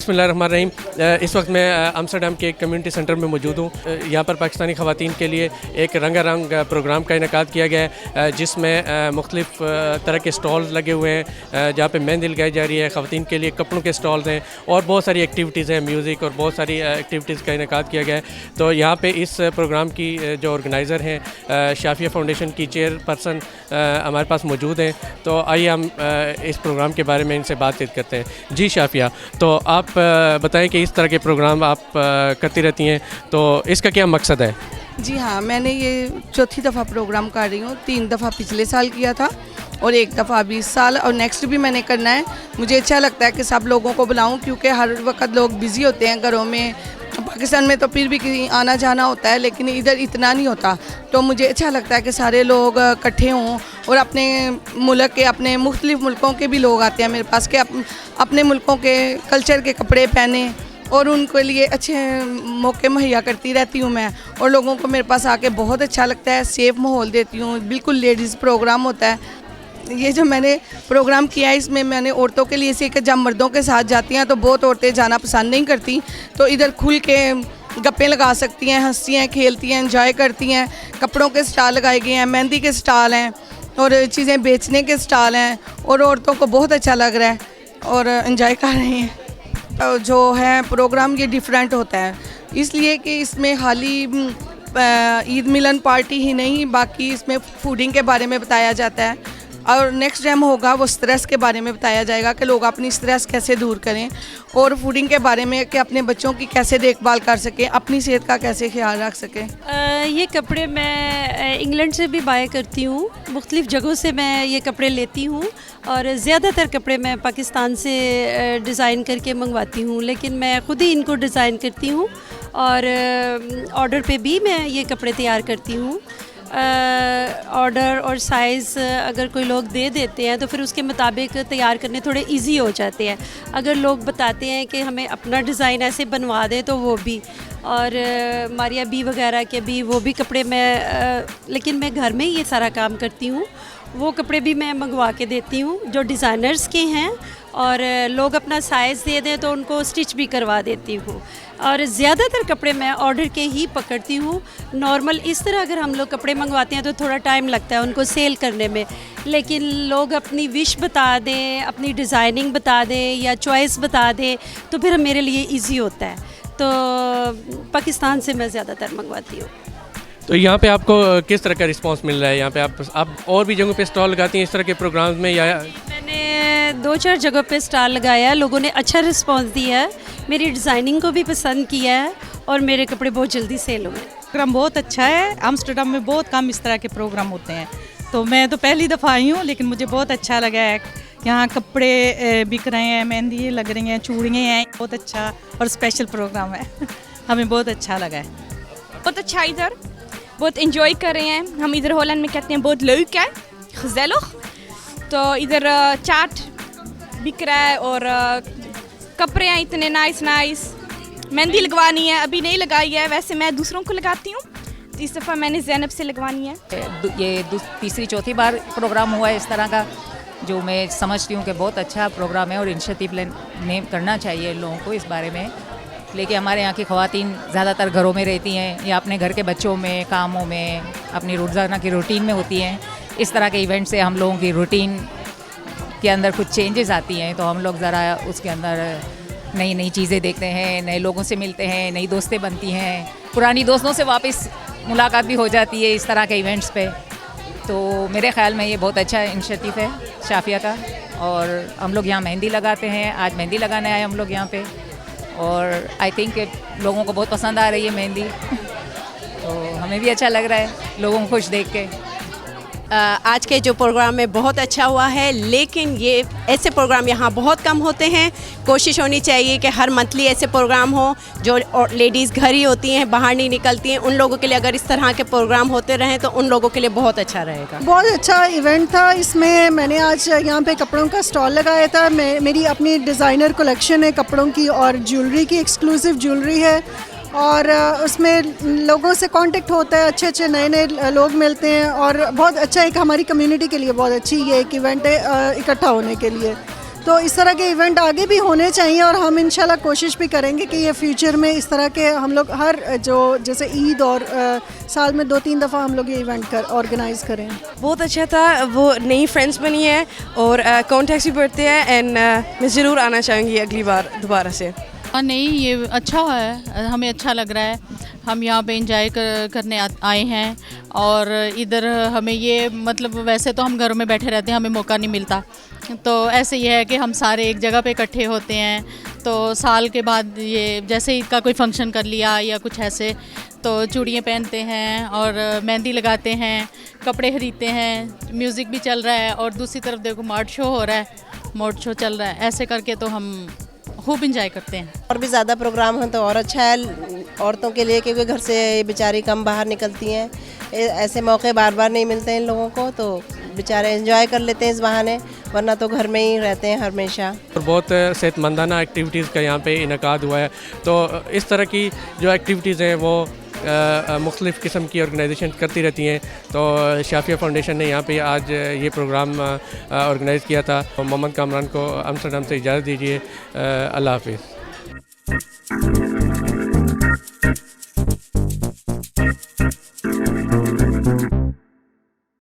बिस्मिल्लाहिर्रहमानिर्रहीम। इस वक्त मैं आमस्टरडम के एक कम्युनिटी सेंटर में मौजूद हूँ। यहाँ पर पाकिस्तानी ख़वातीन के लिए एक रंगारंग प्रोग्राम का इनेकाद किया गया है, जिसमें मुख्तलिफ़ तरह के स्टॉल्स लगे हुए हैं, जहाँ पे मेहंदी लगाई जा रही है। ख़वातीन के लिए कपड़ों के स्टॉल्स हैं और बहुत सारी एक्टिविटीज़ हैं, म्यूज़िक और बहुत सारी एक्टिविटीज़ का इनेकाद किया गया है। तो यहाँ पर इस प्रोग्राम की जो ऑर्गेनाइज़र हैं, शाफिया फाउंडेशन की चेयरपर्सन हमारे पास मौजूद हैं। तो आइए हम इस प्रोग्राम के बारे में इनसे बातचीत करते हैं। जी शाफिया, तो आप बताएं कि इस तरह के प्रोग्राम आप करती रहती हैं, तो इसका क्या मकसद है? जी हाँ, मैंने ये चौथी दफ़ा प्रोग्राम कर रही हूँ। 3 दफ़ा पिछले साल किया था और 1 दफ़ा अभी इस साल, और नेक्स्ट भी मैंने करना है। मुझे अच्छा लगता है कि सब लोगों को बुलाऊं, क्योंकि हर वक्त लोग बिज़ी होते हैं घरों में। पाकिस्तान में तो फिर भी कहीं आना जाना होता है, लेकिन इधर इतना नहीं होता। तो मुझे अच्छा लगता है कि सारे लोग इकट्ठे हों और अपने मुल्क के, अपने मुख्तलिफ़ मुल्कों के भी लोग आते हैं मेरे पास, कि अपने मुल्कों के कल्चर के कपड़े पहने, और उनके लिए अच्छे मौके मुहैया करती रहती हूँ मैं। और लोगों को मेरे पास आके बहुत अच्छा लगता है, सेफ़ माहौल देती हूँ। बिल्कुल लेडीज़ प्रोग्राम होता है। ये जो मैंने प्रोग्राम किया है, इसमें मैंने औरतों के लिए से कि जब मर्दों के साथ जाती हैं तो बहुत औरतें जाना पसंद नहीं करती, तो इधर खुल के गप्पे लगा सकती हैं, हंसती हैं, खेलती हैं, एंजॉय करती हैं। कपड़ों के स्टॉल लगाए गए हैं, मेहंदी के स्टॉल हैं और चीज़ें बेचने के स्टॉल हैं, और औरतों को बहुत अच्छा लग रहा है और एंजॉय कर रही हैं। जो है प्रोग्राम ये डिफरेंट होता है, इसलिए कि इसमें खाली ईद मिलन पार्टी ही नहीं, बाकी इसमें फूडिंग के बारे में बताया जाता है। और नेक्स्ट टाइम होगा वो स्ट्रेस के बारे में बताया जाएगा कि लोग अपनी स्ट्रेस कैसे दूर करें, और फूडिंग के बारे में कि अपने बच्चों की कैसे देखभाल कर सकें, अपनी सेहत का कैसे ख्याल रख सकें। ये कपड़े मैं इंग्लैंड से भी बाय करती हूँ, मुख्तलिफ़ जगहों से मैं ये कपड़े लेती हूँ, और ज़्यादातर कपड़े मैं पाकिस्तान से डिज़ाइन करके मंगवाती हूँ, लेकिन मैं ख़ुद ही इनको डिज़ाइन करती हूँ और ऑर्डर पे भी मैं ये कपड़े तैयार करती हूँ। ऑर्डर और साइज़ अगर कोई लोग दे देते हैं तो फिर उसके मुताबिक तैयार करने थोड़े इजी हो जाते हैं। अगर लोग बताते हैं कि हमें अपना डिज़ाइन ऐसे बनवा दें तो वो भी, और मारिया बी वगैरह के भी वो भी कपड़े मैं लेकिन मैं घर में ही ये सारा काम करती हूँ। वो कपड़े भी मैं मंगवा के देती हूँ जो डिज़ाइनर्स के हैं, और लोग अपना साइज़ दे दें तो उनको स्टिच भी करवा देती हूँ। और ज़्यादातर कपड़े मैं ऑर्डर के ही पकड़ती हूँ। नॉर्मल इस तरह अगर हम लोग कपड़े मंगवाते हैं तो थोड़ा टाइम लगता है उनको सेल करने में, लेकिन लोग अपनी विश बता दें, अपनी डिज़ाइनिंग बता दें या चॉइस बता दें तो फिर मेरे लिए ईजी होता है। तो पाकिस्तान से मैं ज़्यादातर मंगवाती हूँ। तो यहाँ पे आपको किस तरह का रिस्पांस मिल रहा है? यहाँ पे आप और भी जगहों पे स्टॉल लगाती हैं इस तरह के प्रोग्राम्स में, या? मैंने 2-4 जगह पे स्टॉल लगाया, लोगों ने अच्छा रिस्पांस दिया है, मेरी डिज़ाइनिंग को भी पसंद किया है और मेरे कपड़े बहुत जल्दी सेल हुए। प्रोग्राम बहुत अच्छा है। आमस्टरडम में बहुत कम इस तरह के प्रोग्राम होते हैं, तो मैं तो पहली दफ़ा आई हूँ, लेकिन मुझे बहुत अच्छा लगा है। यहाँ कपड़े बिक रहे हैं, मेहंदी लग रही हैं, चूड़ियाँ हैं, बहुत अच्छा और स्पेशल प्रोग्राम है। हमें बहुत अच्छा लगा है। बहुत अच्छा, इधर बहुत इंजॉय कर रहे हैं हम। इधर हॉलैंड में कहते हैं बहुत leuk है, gezellig। तो इधर चाट बिक रहा है और कपड़े हैं इतने नाइस। मेहंदी लगवानी है, अभी नहीं लगाई है, वैसे मैं दूसरों को लगाती हूँ, इस दफ़ा मैंने ज़ैनब से लगवानी है। ये तीसरी चौथी बार प्रोग्राम हुआ है इस तरह का, जो मैं समझती हूँ कि बहुत अच्छा प्रोग्राम है और इनिशिएटिव लेने करना चाहिए लोगों को इस बारे में। लेकिन हमारे यहाँ की ख़वातीन ज़्यादातर घरों में रहती हैं या अपने घर के बच्चों में, कामों में, अपनी रोज़ाना की रूटीन में होती हैं। इस तरह के इवेंट से हम लोगों की रूटीन के अंदर कुछ चेंजेस आती हैं, तो हम लोग ज़रा उसके अंदर नई नई चीज़ें देखते हैं, नए लोगों से मिलते हैं, नई दोस्तें बनती हैं, पुरानी दोस्तों से वापस मुलाकात भी हो जाती है इस तरह के इवेंट्स पे। तो मेरे ख़्याल में ये बहुत अच्छा इनिशिएटिव है शाफिया का। और हम लोग यहाँ मेहंदी लगाते हैं, आज मेहंदी लगाने आए हम लोग यहाँ पे, और आई थिंक लोगों को बहुत पसंद आ रही है मेहंदी, तो हमें भी अच्छा लग रहा है लोगों को खुश देख के। आज के जो प्रोग्राम में बहुत अच्छा हुआ है, लेकिन ये ऐसे प्रोग्राम यहाँ बहुत कम होते हैं। कोशिश होनी चाहिए कि हर मंथली ऐसे प्रोग्राम हो, जो लेडीज़ घर ही होती हैं, बाहर नहीं निकलती हैं, उन लोगों के लिए अगर इस तरह के प्रोग्राम होते रहें तो उन लोगों के लिए बहुत अच्छा रहेगा। बहुत अच्छा इवेंट था। इसमें मैंने आज यहाँ पे कपड़ों का स्टॉल लगाया था। मेरी अपनी डिज़ाइनर कलेक्शन है कपड़ों की, और ज्वेलरी की एक्सक्लूसिव ज्वेलरी है, और उसमें लोगों से कांटेक्ट होता है, अच्छे अच्छे नए नए लोग मिलते हैं, और बहुत अच्छा एक हमारी कम्युनिटी के लिए बहुत अच्छी ये एक इवेंट है इकट्ठा होने के लिए। तो इस तरह के इवेंट आगे भी होने चाहिए और हम इंशाल्लाह कोशिश भी करेंगे कि ये फ्यूचर में इस तरह के हम लोग हर जो जैसे ईद और साल में 2-3 दफ़ा हम लोग ये इवेंट ऑर्गेनाइज़ करें। बहुत अच्छा था, वो नई फ्रेंड्स बनी है और कॉन्टेक्ट्स भी बढ़ते हैं एंड मैं ज़रूर आना चाहूँगी अगली बार दोबारा से। नहीं, ये अच्छा है, हमें अच्छा लग रहा है। हम यहाँ पे एंजॉय करने आए हैं और इधर हमें ये मतलब वैसे तो हम घरों में बैठे रहते हैं, हमें मौका नहीं मिलता, तो ऐसे ही है कि हम सारे एक जगह पे इकट्ठे होते हैं। तो साल के बाद ये जैसे ईद का कोई फंक्शन कर लिया या कुछ ऐसे, तो चूड़ियाँ पहनते हैं और मेहंदी लगाते हैं, कपड़े खरीदते हैं, म्यूज़िक भी चल रहा है और दूसरी तरफ देखो मार्ट शो हो रहा है, मोड शो चल रहा है। ऐसे करके तो हम खूब इंजॉय करते हैं। और भी ज़्यादा प्रोग्राम हो तो और अच्छा है औरतों के लिए, क्योंकि घर से बेचारी कम बाहर निकलती हैं, ऐसे मौके बार बार नहीं मिलते हैं इन लोगों को, तो बेचारे एंजॉय कर लेते हैं इस बहाने, वरना तो घर में ही रहते हैं हमेशा। और बहुत सेहतमंदाना एक्टिविटीज़ का यहाँ पे इनकाद हुआ है, तो इस तरह की जो एक्टिविटीज़ हैं वो मुख्तलिफ़ किस्म की ऑर्गेनाइजेशन करती रहती हैं। तो शाफिया फाउंडेशन ने यहाँ पे आज ये प्रोग्राम ऑर्गेनाइज़ किया था। मोहम्मद कामरान को अम्स्टरडम से इजाज़त दीजिए। अल्लाह हाफिज़।